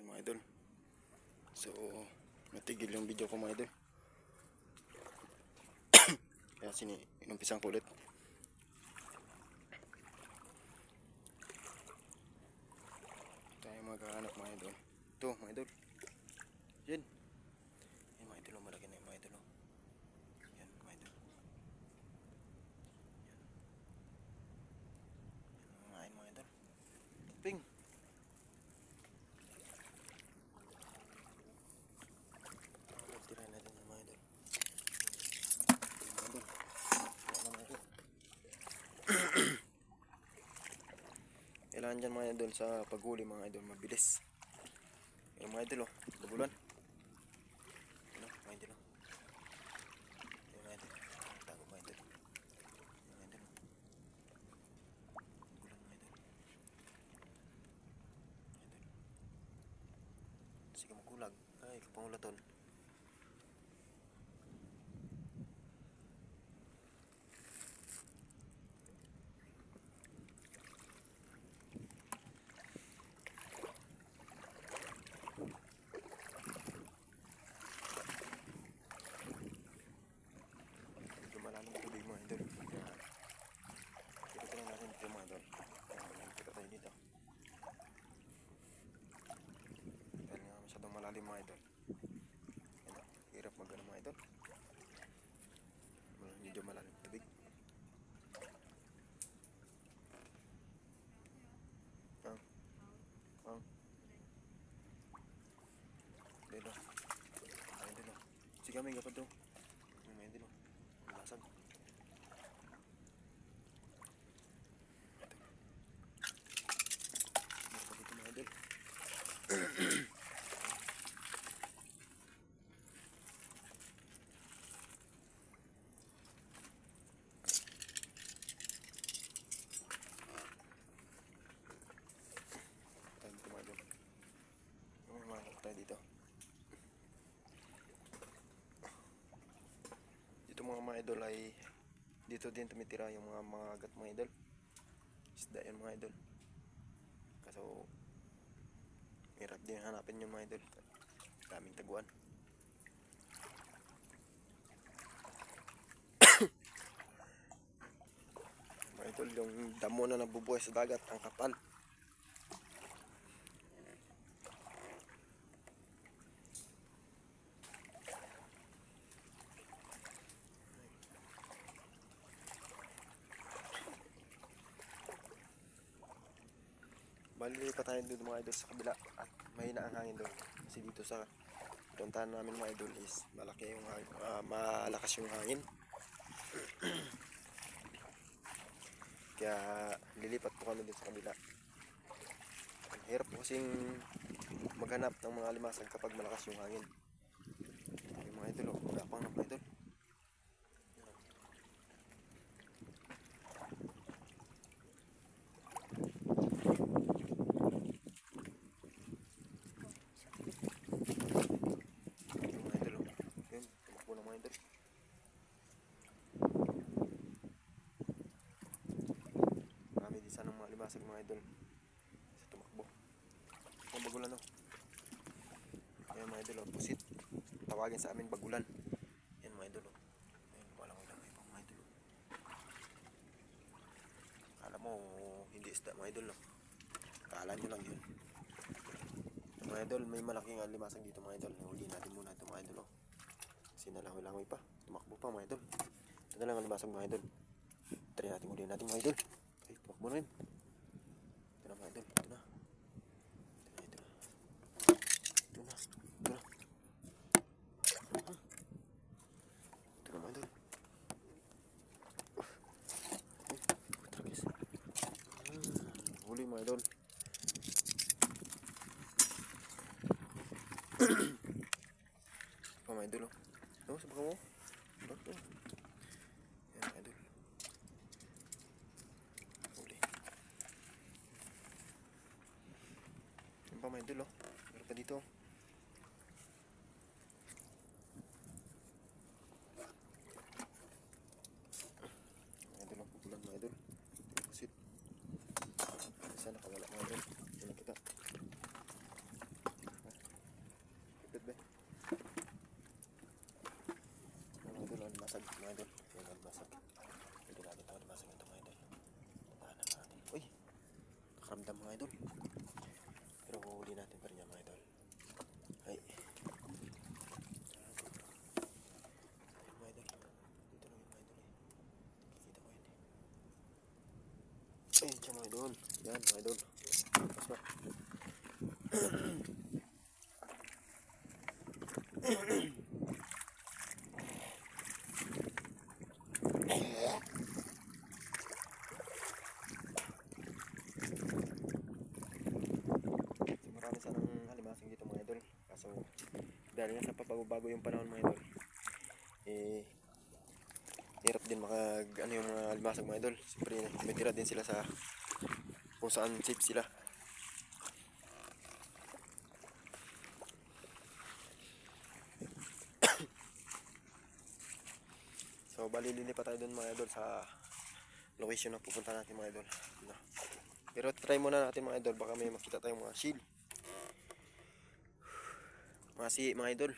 Yan mga idol. So, natigil yung video ko mga idol. Kaya inumpisan ko ulit. Tayo maghahanap mga idol. Ito mga idol. Yan. Yan mga idol. Malaki na yung mga idol. Yan mga idol. Yan. Yan mga idol. Ping. Tira natin yung mga idol. Kailangan dyan mga idol sa paghuli mga idol, mabilis. Yung mga idol bagulan. Ano mga idol yung mga idol, tago mga idol. Yung mga idol bagulan mga idol. Sige magulag, ay kapangulaton. Malalim mga idol. Hirap mag-ano mga idol. Medyo malalim tubig. Dito. Ay dito. Sige kami gapad do. May dito. Basag. Dito mga idol. Tayo dito. Dito mga idol ay dito din tumitira yung mga agat mga idol. Isda yun mga idol. Kaso hirap din hanapin yung mga idol. Daming taguan. Mga idol, yung damo na nabubuhay sa dagat, ang kapal. Bali pa tayo doon mga idol sa kabila at mahina ang hangin doon. Kasi dito sa puntahan namin mga idol is malaki yung malakas yung hangin. Kaya lilipat po kami doon sa kabila. Ang hirap po kasing maghanap ng mga limasag kapag malakas yung hangin. Yung mga idol, gapang na mga idol. Sanang mga limasag mga idol sa tumakbo. Ang bagulan ayan mga idol pusit, tawagin sa amin bagulan. Yan mga idol ayan, walang ilangay pa mga idol. Kala mo hindi isda mga idol kala nyo lang yun mga idol. May malaking limasag dito mga idol. Huli natin muna ito mga idol kasi nalangoy-langoy pa, tumakbo pa mga idol. Ito na lang ang limasag mga idol. Try natin huli natin mga idol. Tumakbo na rin. Ito na mga idol. Ito na. Ito na. Ito na. Ito na. Ito na mga idol. Tragis. Huli mga idol. Mga idol sa baka mo. Ito. Yan mga idol. Pa mga idol meron pa dito mga idol pupulan mga idol. Pusit isa nakawala mga idol. Yan nakita alimasag mga idol. Yan alimasag. Pwede natin ito alimasag ito mga idol. Tahanan natin. Uy! Nakaramdam mga idol. Pero huhuli natin pa rin yan mga idol. Ay. Ayun mga idol. Dito lang yung mga idol eh. Nakikita ko yun eh. Ayun siya mga idol. Yan mga idol. Tapos ba? Marami sanang halimasing dito mga idol. Kaso dahil nga sa pabago-bago yung panahon mga idol, eh hirap din ano yung mga halimasag mga idol. Siyempre tumitira din sila sa kung saan safe sila. So bali lilipat tayo dun mga idol sa location na pupunta natin mga idol. No. Pero try muna natin mga idol, baka may makita tayong mga shield. Mga idol.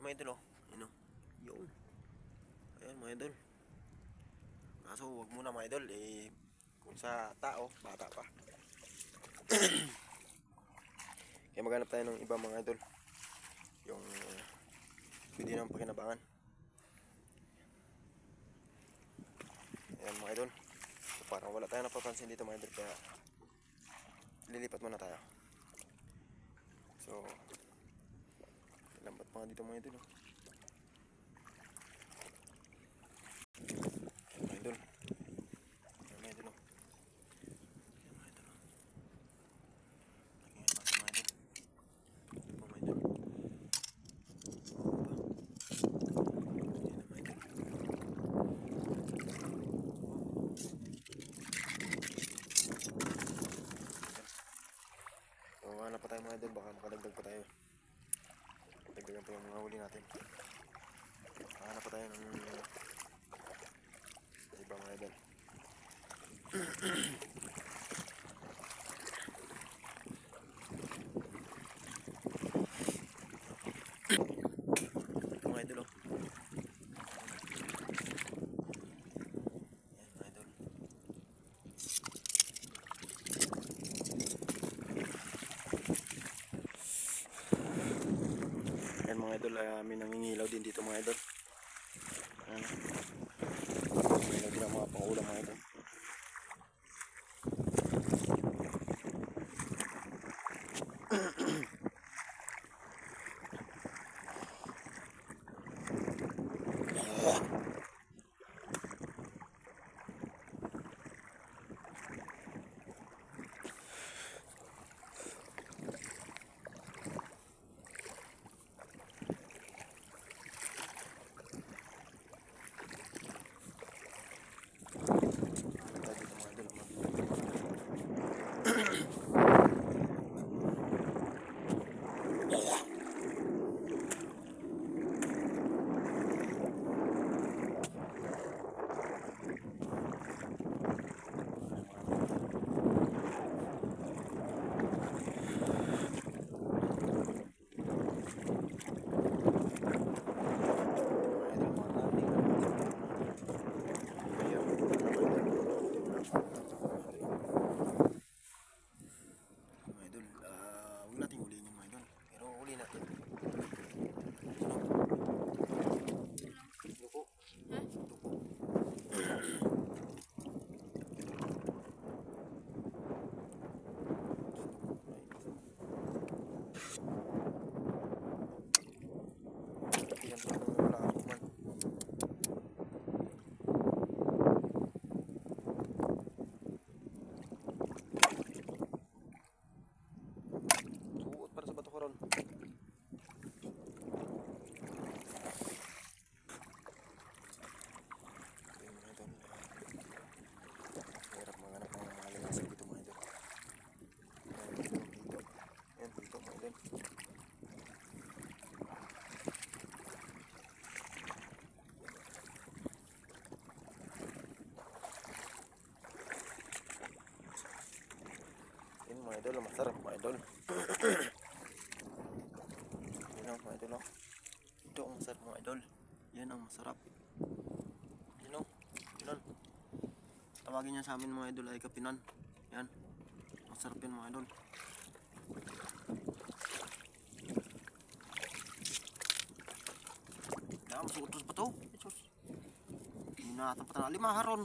Mga idol oh. Ano? Yun. Ayan mga idol. Kaso wag muna mga idol eh, kung sa tao, bata pa. Kaya maghanap tayo ng ibang mga idol. Yung pwede naman pakinabangan. Ayan mga idol. So, parang wala tayo napapansin dito mga idol, kaya lilipat muna tayo. So lambat mga dito mga idol oh. Ayan mga idol. Ayan mga idol oh. Ayan mga idol oh. Nagingin pa mga idol. Ito po mga idol. Hanap pa tayo mga idol, baka makadagdag pa tayo. Dagdagan pa yung mga huli natin. Hanap pa tayo ng iba mga idol. Ito mga idol oh. Ayan mga idol. Ayan mga idol, may nangingilaw din dito mga idol. Ayan. Nangingilaw din ang mga pangulam mga idol. Mga idol, masarap mga idol. Yan ang mga idol. Ito ang masarap mga idol. Yan ang masarap. tawagin niya sa amin mga idol ay kapinan. Yan. Masarap yan mga idol. Yan, masuot pa to. Jesus. Hinatan pa na 5 haron.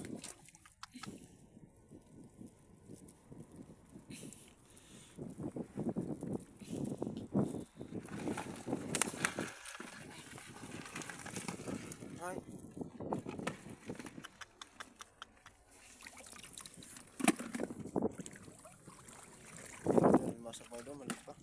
Ay. Masarap mga idol, maliit pa.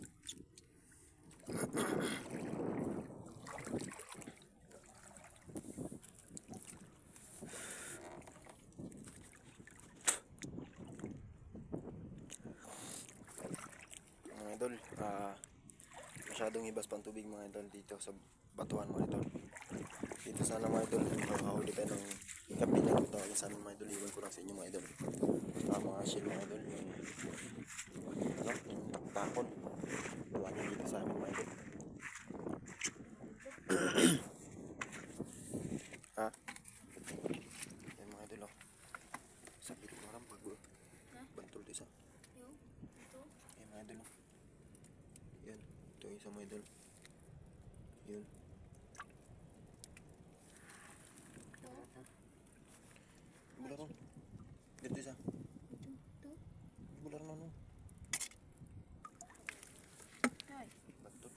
Mga idol, masyadong ibas pang tubig mga idol dito sa batuan mga idol. Dito sana mga idol, makahuli tayo ng kapitan kung tawagin sa amin mga idol. Iwan ko lang sa inyo mga idol. Mga shield mga idol, yung taktakon. Tawagin dito sa amin mga idol. Ha? Yan mga idol, oh. Sakit ko lang pag bantol di sa. Yan mga idol, oh. Yan, ito yung isa mga idol. Yun. Bular mo. Dito isa. Bular mo no. Bantol.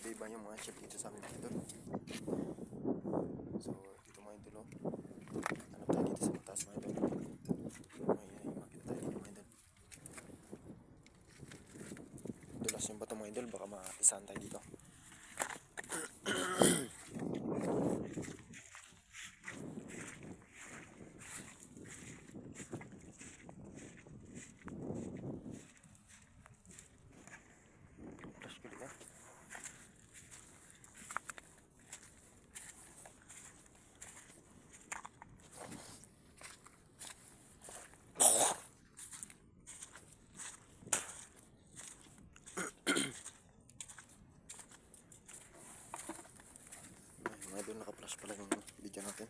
Iba yung mga chip dito sa amin mga idol. So, dito mga idol, oh. Hanap tayo dito sa mataas mga idol. Ay, makita tayo dito mga idol. Dulas yung bato mga idol, baka maisahan tayo dito. Flash ko dito. Mga idol, naka-flash pala yung video natin.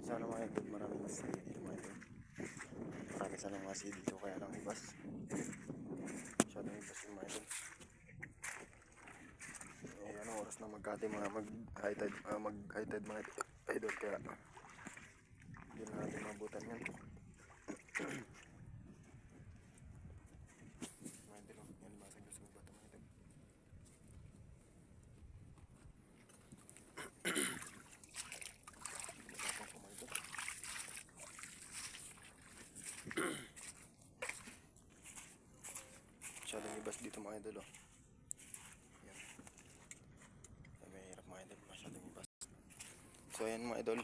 Sana mga idol, maraming masaya dito mga idol. Marami sana mga masaya dito, kaya lang ibas. Masyadong ibas yung mga idol. Eh, anong oras na mag-high tide mga idol, kaya hindi na natin mabutan yan. Mga idol, yan masag sa mga bata mga idol. Masyadong ibas dito mga idol, oh. Yan. Mahirap mga idol, masyadong ibas. So ayan mga idol,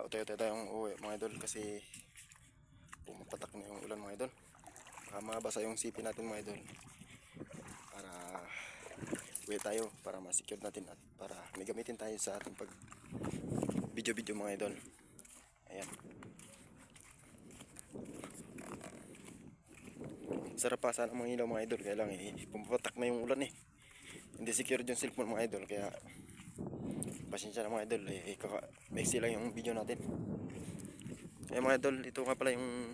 utay-utay tayong uwi mga idol kasi pumapatak na yung ulan mga idol. Baka mabasa yung sipi natin mga idol. Para uwi tayo, para ma-secure natin at para may gamitin tayo sa ating pag video mga idol. Ayan. Sarap pa sana mga ilaw mga idol, kaya lang pumapatak na yung ulan eh. Hindi secure yung cellphone mga idol, kaya pasensya na mga idol, maiksi lang yung video natin. Kaya mga idol, ito nga pala yung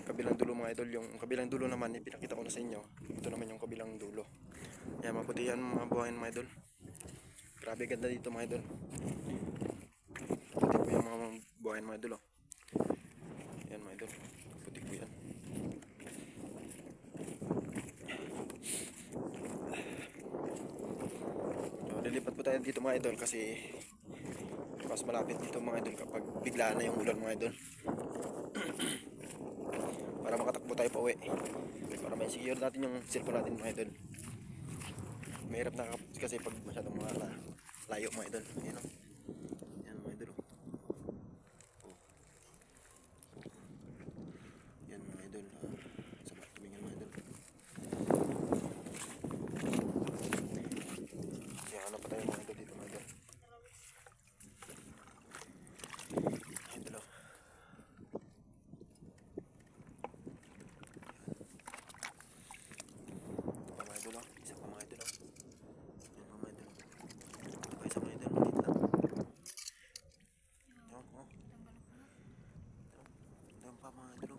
kabilang dulo mga idol. Yung kabilang dulo naman, pinakita ko na sa inyo. Ito naman yung kabilang dulo. Kaya maputihan mga buhangin mga idol. Grabe ganda dito mga idol. Puti po yung mga buhayan mga idol oh. Yan mga idol. Puti po yan. So, lilipat po tayo dito mga idol kasi mas malapit dito mga idol kapag bigla na yung ulan mga idol. Para makatakbo tayo pa uwi. Para may secure natin yung cellphone natin mga idol. Mahirap na kasi pag masyadong layo mga idol. Ayan o. Ayan mga idol o. Ayan mga idol. Sabat tumingin mga idol. Kaya ano pa tayo mga idol dito mga idol. Idol o. Mga idol o. Isa pa mga idol o. Ayan mga idol. Ito pa isa mga idol. Maliit lang. Ayan pa mga idol o.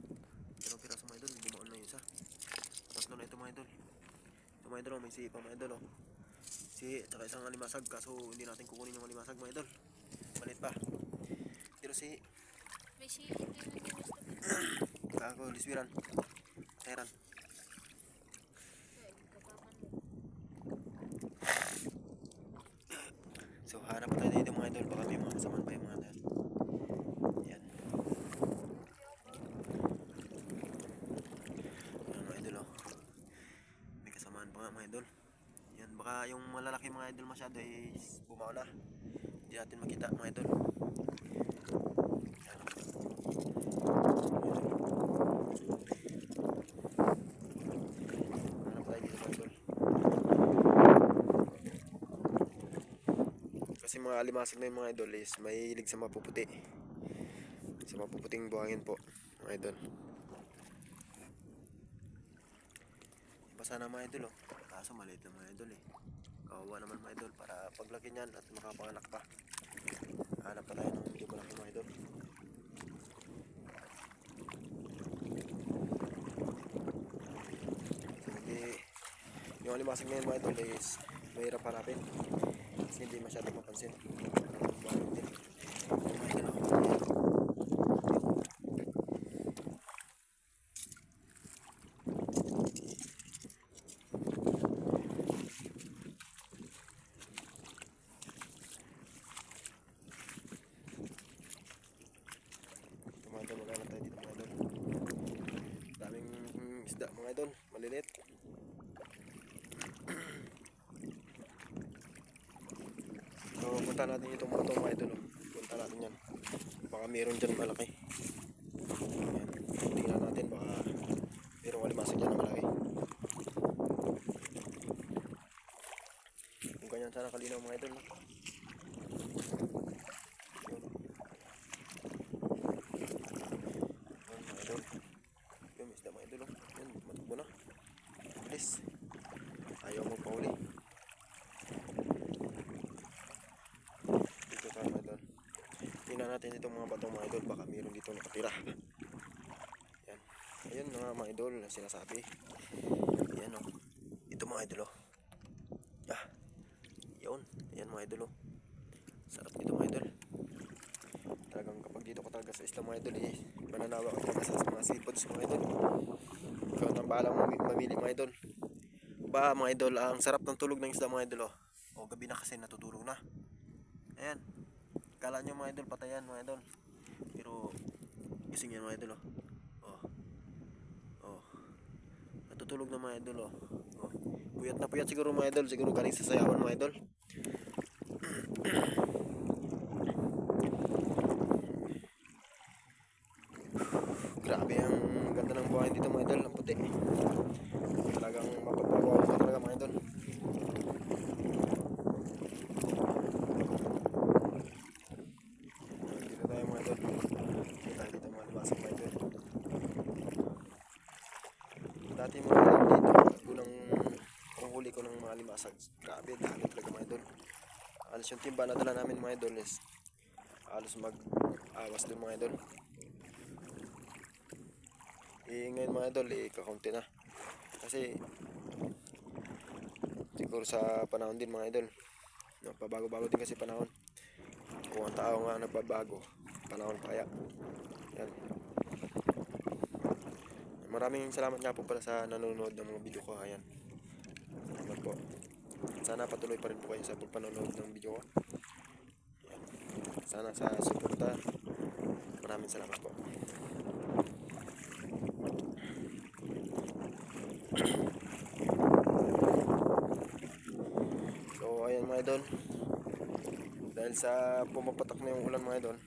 Dalawang piraso mga idol. Bumaon na yung isa. Tatlo na ito mga idol. Ito mga idol o. May sihi pa mga idol o. Sihi at saka isang alimasag. Kaso hindi natin kukunin yung alimasag mga idol. Maliit pa. Pero sihi. May sihi din ang gusto ko. Kako liswiran. Teran. So harap tayo dito mga idol. Baka may mga kasamaan pa yung mga idol. Yan. Yan mga idol oh. May kasamaan pa nga mga idol. Yan baka yung malalaki mga idol masyado ay bumao na. Hindi natin makita mga idol. Yan. Harap tayo dito mga idol. Kasi mga alimasag na yung mga idol is mahilig sa mapuputi. Sa mapuputing buhangin po mga idol. Basa na mga idol oh. Kaso maliit na mga idol eh. Kawawa naman mga idol para paglaki niyan at makapanganak pa. Hanap pa tayo ng medyo malaki mga idol. So, hindi, yung alimasag na yun mga idol is mahirap hanapin. Kasi hindi masyadong mapansin. Buhangin din. Mga idol oh. Mga idol, maghanap tayo dito mga idol. Daming isda mga idol, maliliit. So punta natin itong mga idol oh. Punta natin yan. Baka meron dyan malaki. Ayan. Tingnan natin baka merong alimasag dyan na malaki. Kung ganyan sana kalinaw mga idol no? Mga idol. Yung isda mga idol oh. Yan, matakbo na. Bilis. Ayaw magpahuli. Dito tayo mga idol. Tingnan natin itong mga batong mga idol. Baka meron dito nakatira. Yan. Ayun mga idol na sinasabi. Yan oh. Ito mga idol oh. Ah. Yun. Yan mga idol oh. Sarap dito mga idol. Talagang kapag dito ka talaga sa isla mga idol eh, mananawa ka talaga sa mga seafoods mga idol. Ikaw nang bahalang mamili mga idol. Ba mga idol, ang sarap ng tulog ng isda mga idol oh. O gabi na kasi natutulog na. Ayan. Kala nyo mga idol patayan mga idol. Pero gising yan mga idol oh. Oh. Oh. Natutulog na mga idol oh. Oh. Puyat na puyat siguro mga idol, siguro galing sa sayawan mga idol. Grabe ang ganda ng buhayin dito mga idol, ang puti. Talagang mapagpapawaw ka talaga mga idol. Dito tayo mga idol. Dito tayo dito mga limasang mga idol. Dati mga idol dito, unang panghuli ko ng mga limasag. Grabe, dami talaga mga idol. Alas yung timba na dala namin mga idol is halos mag-awas din mga idol. Ngayon mga idol, kakaunti na. Kasi siguro sa panahon din mga idol No, pabago-bago din kasi panahon. Kung ang tao nga nagbabago, panahon pa kaya. Yan. Maraming salamat nga po pala sa nanonood ng mga video ko. Ayan. Salamat po. Sana patuloy pa rin po kayo sa pagpanonood ng video ko. Ayan. Sana sa suporta. Maraming salamat po. So ayan mga idol. Dahil sa pumapatak na yung ulan mga idol,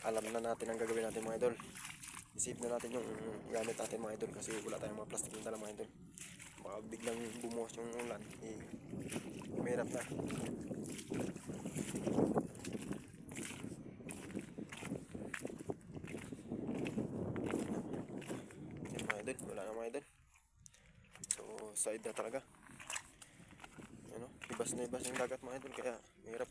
alam na natin ang gagawin natin mga idol. Isip na natin yung gamit natin mga idol kasi wala tayong mga plastic na dala mga idol. Baka biglang bumuhos yung ulan, mahirap na. Yan mga idol, wala na mga idol. So side na talaga. Ano, ibas na ibas yung dagat mga idol kaya mahirap.